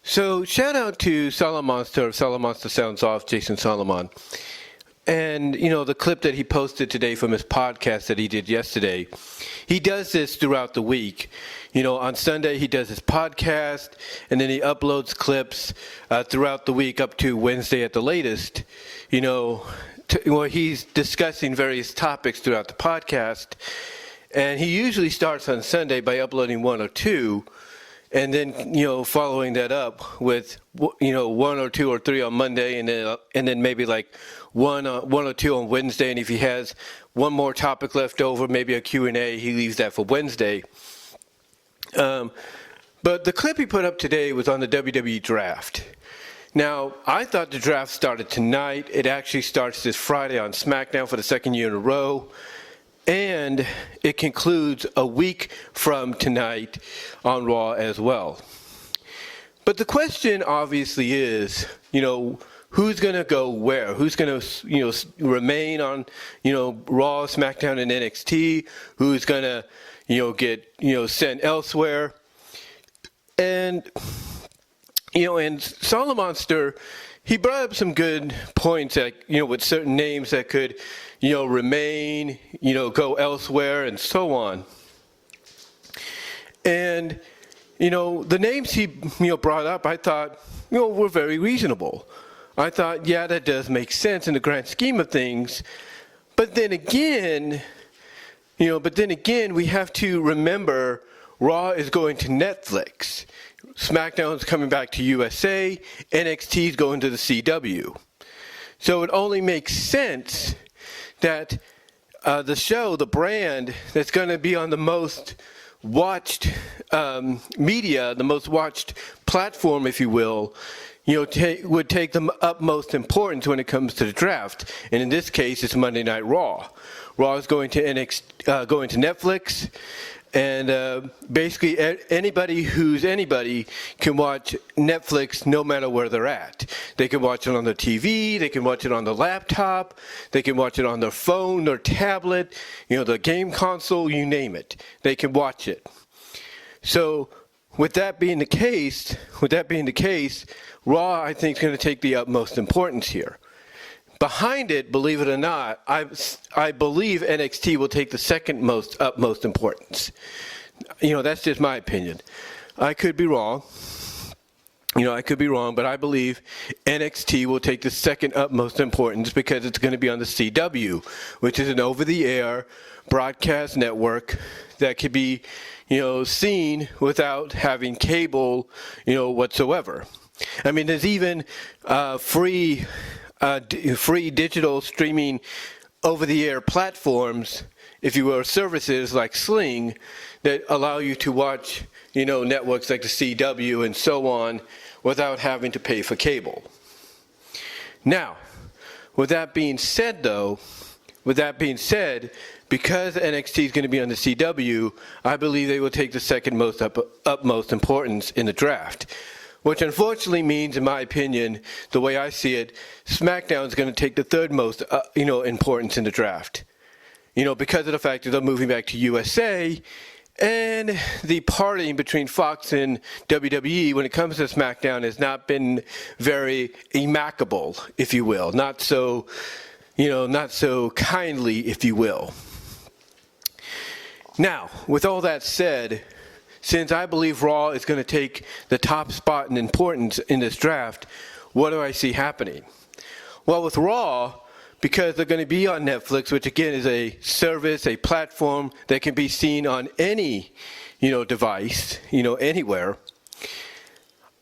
So shout out to Salamonster of Salamonster Sounds Off, Jason Solomon. And, the clip that he posted today from his podcast that he did yesterday, he does this throughout the week. On Sunday he does his podcast, and then he uploads clips throughout the week up to Wednesday at the latest, where he's discussing various topics throughout the podcast. And he usually starts on Sunday by uploading one or two, and then, following that up with, one or two or three on Monday, and then maybe like one or two on Wednesday. And if he has one more topic left over, maybe a Q&A, he leaves that for Wednesday. But the clip he put up today was on the WWE Draft. Now, I thought the draft started tonight. It actually starts this Friday on Smackdown for the second year in a row. And it concludes a week from tonight on Raw as well. But the question obviously is, who's going to go where? Who's going to, remain on, Raw, SmackDown, and NXT? Who's going to, get, sent elsewhere? And, and Solomonster, he brought up some good points that, with certain names that could, remain, go elsewhere and so on. And, the names he, brought up, I thought, were very reasonable. I thought, yeah, that does make sense in the grand scheme of things. But then again, we have to remember Raw is going to Netflix. SmackDown is coming back to USA. NXT is going to the CW. So it only makes sense that the show, the brand that's going to be on the most watched media, the most watched platform, if you will, would take the utmost importance when it comes to the draft. And in this case, it's Monday Night Raw. Raw is going to going to Netflix. And basically anybody who's anybody can watch Netflix no matter where they're at. They can watch it on their TV, they can watch it on their laptop, they can watch it on their phone, their tablet, their game console, you name it. They can watch it. So with that being the case, Raw, I think, is going to take the utmost importance here. Behind it, believe it or not, I believe NXT will take the second utmost importance. That's just my opinion. I could be wrong. But I believe NXT will take the second utmost importance because it's going to be on the CW, which is an over-the-air broadcast network that could be, seen without having cable, whatsoever. I mean, there's even free digital streaming over-the-air platforms, if you will, services like Sling that allow you to watch, networks like the CW and so on without having to pay for cable. Now, with that being said, because NXT is going to be on the CW, I believe they will take the second utmost importance in the draft. Which unfortunately means, in my opinion, the way I see it, SmackDown is going to take the third most, importance in the draft. Because of the fact that they're moving back to USA, and the parting between Fox and WWE when it comes to SmackDown has not been very amicable, if you will. Not so kindly, if you will. Now, with all that said, since I believe Raw is going to take the top spot in importance in this draft, what do I see happening? Well, with Raw, because they're going to be on Netflix, which again is a service, a platform that can be seen on any, device, anywhere,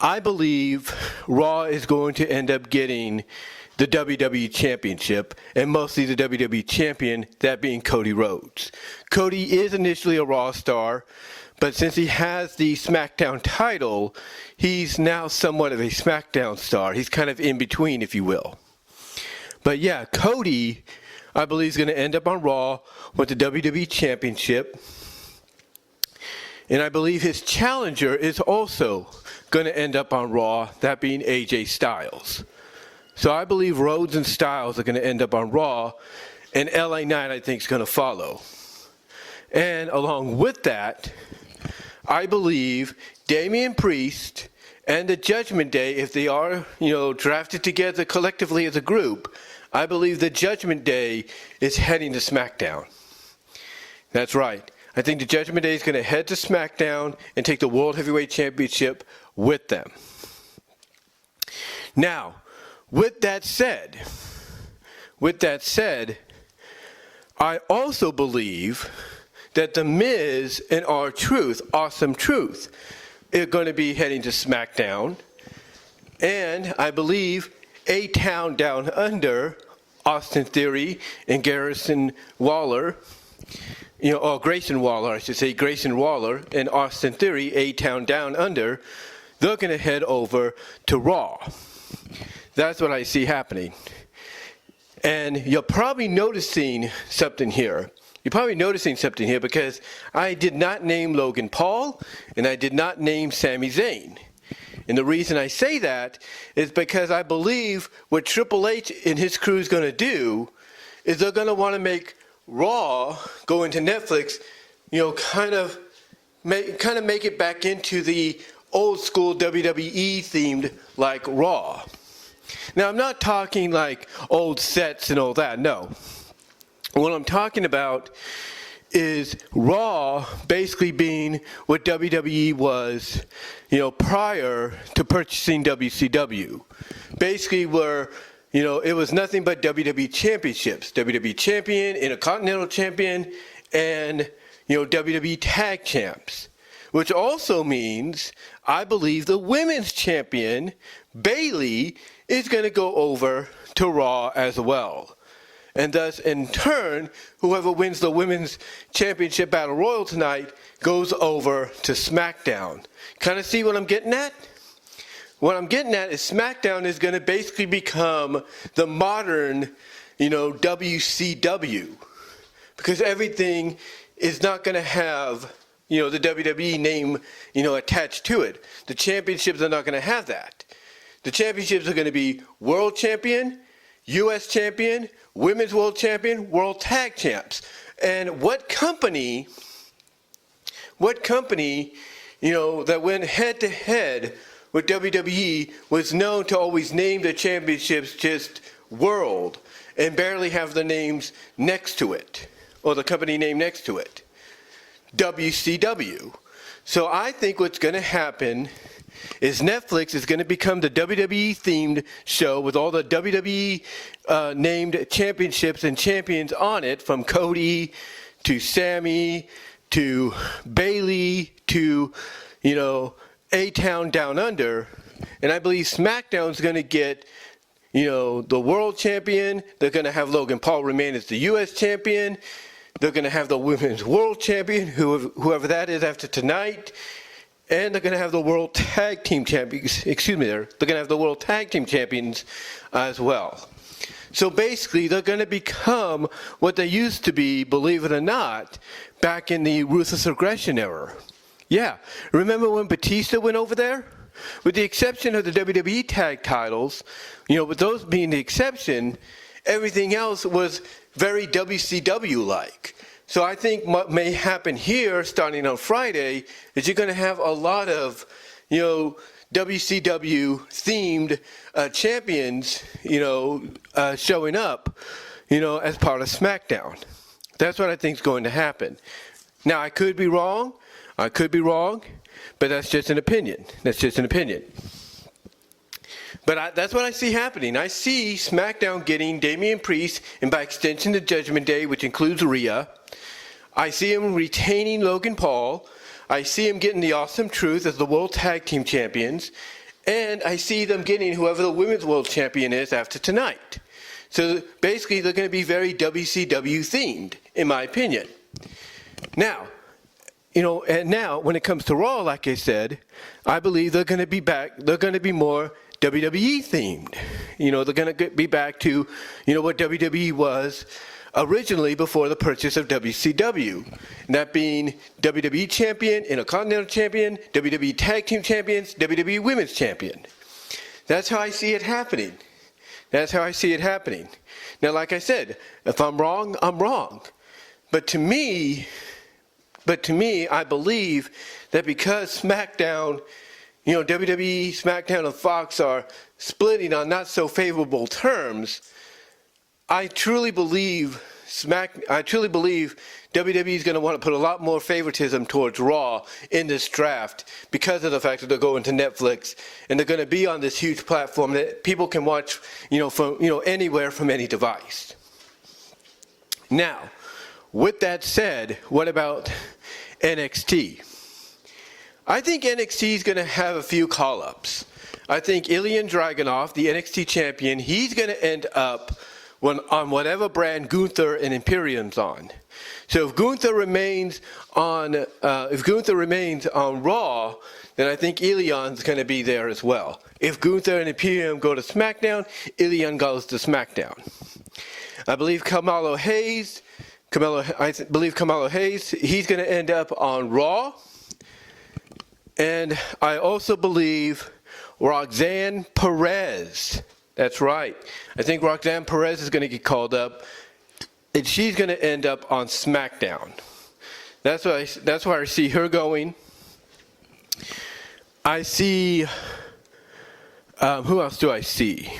I believe Raw is going to end up getting the WWE Championship, and mostly the WWE Champion, that being Cody Rhodes. Cody is initially a Raw star, but since he has the SmackDown title, he's now somewhat of a SmackDown star. He's kind of in between, if you will. But yeah, Cody, I believe, is going to end up on Raw with the WWE Championship. And I believe his challenger is also going to end up on Raw, that being AJ Styles. So I believe Rhodes and Styles are going to end up on Raw, and LA Knight, I think, is going to follow. And along with that, I believe Damian Priest and the Judgment Day, if they are, drafted together collectively as a group, I believe the Judgment Day is heading to SmackDown. That's right. I think the Judgment Day is going to head to SmackDown and take the World Heavyweight Championship with them. Now, with that said, I also believe that The Miz and R-Truth, Awesome Truth, are going to be heading to SmackDown. And I believe A-Town Down Under, Austin Theory and Grayson Waller, Grayson Waller and Austin Theory, A-Town Down Under, they're going to head over to Raw. That's what I see happening. And you're probably noticing something here. Because I did not name Logan Paul and I did not name Sami Zayn. And the reason I say that is because I believe what Triple H and his crew is going to do is they're going to want to make Raw go into Netflix, kind of make it back into the old school WWE themed like Raw. Now, I'm not talking like old sets and all that, no. What I'm talking about is Raw basically being what WWE was, prior to purchasing WCW. Basically where, it was nothing but WWE championships. WWE Champion, Intercontinental Champion, and, WWE Tag Champs. Which also means, I believe the Women's Champion, Bayley, is going to go over to Raw as well. And thus, in turn, whoever wins the Women's Championship Battle Royal tonight goes over to SmackDown. Kind of see what I'm getting at? What I'm getting at is SmackDown is going to basically become the modern, WCW. Because everything is not going to have, the WWE name, attached to it. The championships are not going to have that. The championships are going to be World Champion, U.S. Champion, Women's World Champion, World Tag Champs. And what company, that went head-to-head with WWE was known to always name the championships just World and barely have the names next to it, or the company name next to it? WCW. So I think what's going to happen is Netflix is going to become the WWE-themed show with all the WWE named championships and champions on it, from Cody to Sammy to Bayley to, A-Town Down Under. And I believe SmackDown's going to get, the World Champion. They're going to have Logan Paul remain as the U.S. Champion. They're going to have the Women's World Champion, whoever that is after tonight. And they're going to have the World Tag Team Champions, they're going to have the World Tag Team Champions as well. So basically, they're going to become what they used to be, believe it or not, back in the Ruthless Aggression era. Yeah, remember when Batista went over there? With the exception of the WWE tag titles, with those being the exception, everything else was very WCW-like. So I think what may happen here, starting on Friday, is you're going to have a lot of, WCW-themed champions, showing up, as part of SmackDown. That's what I think is going to happen. Now, I could be wrong, but that's just an opinion. But that's what I see happening. I see SmackDown getting Damian Priest, and by extension the Judgment Day, which includes Rhea. I see him retaining Logan Paul. I see him getting the Awesome Truth as the World Tag Team Champions. And I see them getting whoever the Women's World Champion is after tonight. So basically, they're going to be very WCW themed, in my opinion. Now, and now when it comes to Raw, like I said, I believe they're going to be back. They're going to be more WWE themed. They're going to be back to, what WWE was originally before the purchase of WCW. And that being WWE Champion, Intercontinental Champion, WWE Tag Team Champions, WWE Women's Champion. That's how I see it happening. Now, like I said, if I'm wrong, I'm wrong. But to me, I believe that because SmackDown WWE, Smackdown, and Fox are splitting on not so favorable terms, I truly believe WWE is going to want to put a lot more favoritism towards Raw in this draft because of the fact that they're going to Netflix and they're going to be on this huge platform that people can watch, from anywhere from any device. Now, with that said, what about NXT? I think NXT is going to have a few call-ups. I think Ilya Dragunov, the NXT champion, he's going to end up on whatever brand Gunther and Imperium's on. So if Gunther remains on Raw, then I think Ilyan's going to be there as well. If Gunther and Imperium go to SmackDown, Ilyan goes to SmackDown. I believe Carmelo Hayes, he's going to end up on Raw. And I also believe Roxanne Perez. That's right. I think Roxanne Perez is going to get called up, and she's going to end up on SmackDown. That's where I see her going. I see. Who else do I see?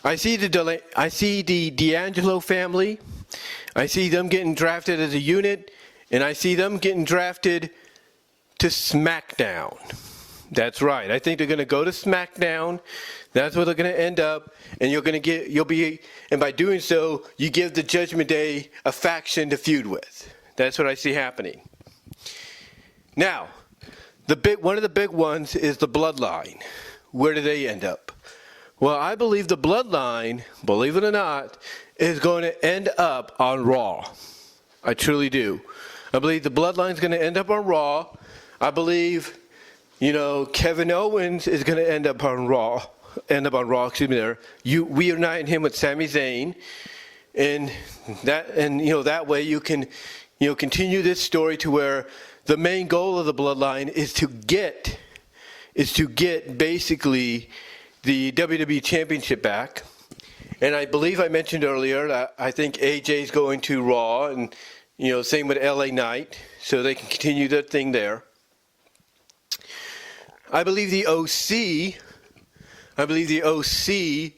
I see the D'Angelo family. I see them getting drafted as a unit, and I see them getting drafted to SmackDown. That's right. I think they're going to go to SmackDown. That's where they're going to end up, and and by doing so, you give the Judgment Day a faction to feud with. That's what I see happening. Now, one of the big ones is the Bloodline. Where do they end up? Well, I believe the Bloodline, believe it or not, is going to end up on Raw. I truly do. I believe the Bloodline is going to end up on Raw. I believe, Kevin Owens is going to end up on Raw. Reuniting him with Sami Zayn, and that way you can, continue this story to where the main goal of the Bloodline is to get basically the WWE Championship back. And I believe I mentioned earlier that I think AJ's going to Raw, and same with LA Knight, so they can continue their thing there. I believe the OC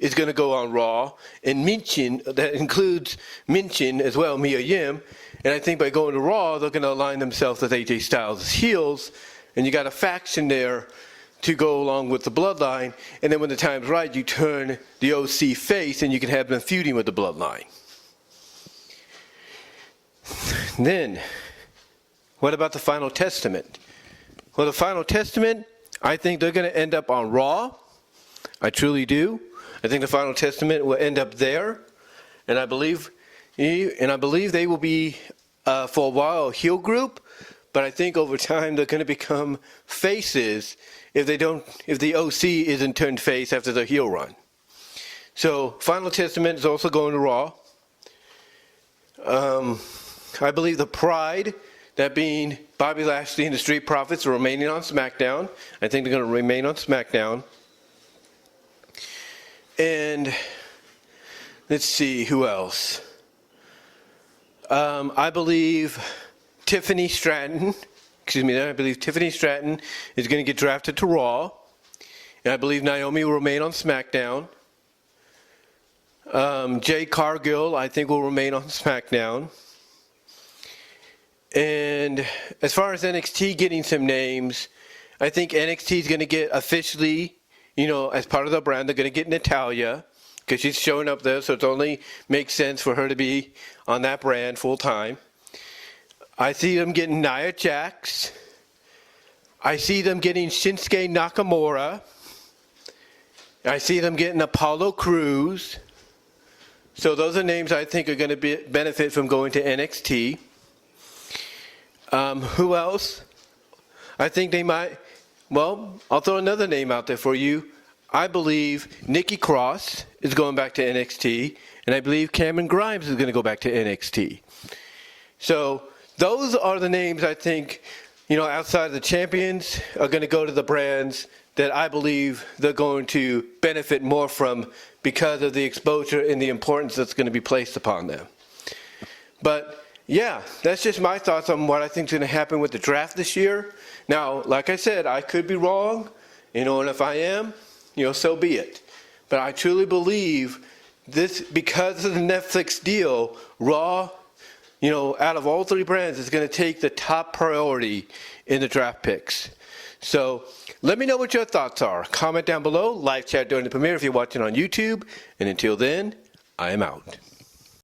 is going to go on Raw, and that includes Minchin as well, Mia Yim. And I think by going to Raw, they're going to align themselves with AJ Styles' heels, and you got a faction there to go along with the Bloodline. And then when the time's right, you turn the OC face, and you can have them feuding with the Bloodline. Then, what about the Final Testament? Well, the Final Testament, I think they're going to end up on Raw. I truly do. I think the Final Testament will end up there, and I believe they will be for a while a heel group. But I think over time they're going to become faces if the OC isn't turned face after the heel run. So Final Testament is also going to Raw. I believe the Pride, that being Bobby Lashley and the Street Profits, are remaining on SmackDown. I think they're going to remain on SmackDown. And let's see, who else? I believe Tiffany Stratton is going to get drafted to Raw. And I believe Naomi will remain on SmackDown. Jade Cargill, I think, will remain on SmackDown. And as far as NXT getting some names, I think NXT is going to get officially, as part of the brand, they're going to get Natalya because she's showing up there, so it only makes sense for her to be on that brand full time. I see them getting Nia Jax. I see them getting Shinsuke Nakamura. I see them getting Apollo Crews. So those are names I think are going to benefit from going to NXT. Who else? I think they might. Well, I'll throw another name out there for you. I believe Nikki Cross is going back to NXT, and I believe Cameron Grimes is going to go back to NXT. So those are the names I think, outside of the champions, are going to go to the brands that I believe they're going to benefit more from because of the exposure and the importance that's going to be placed upon them. But yeah, that's just my thoughts on what I think is going to happen with the draft this year. Now, like I said, I could be wrong, and if I am, so be it. But I truly believe this, because of the Netflix deal, Raw, out of all three brands, is going to take the top priority in the draft picks. So let me know what your thoughts are. Comment down below, live chat during the premiere if you're watching on YouTube. And until then, I am out.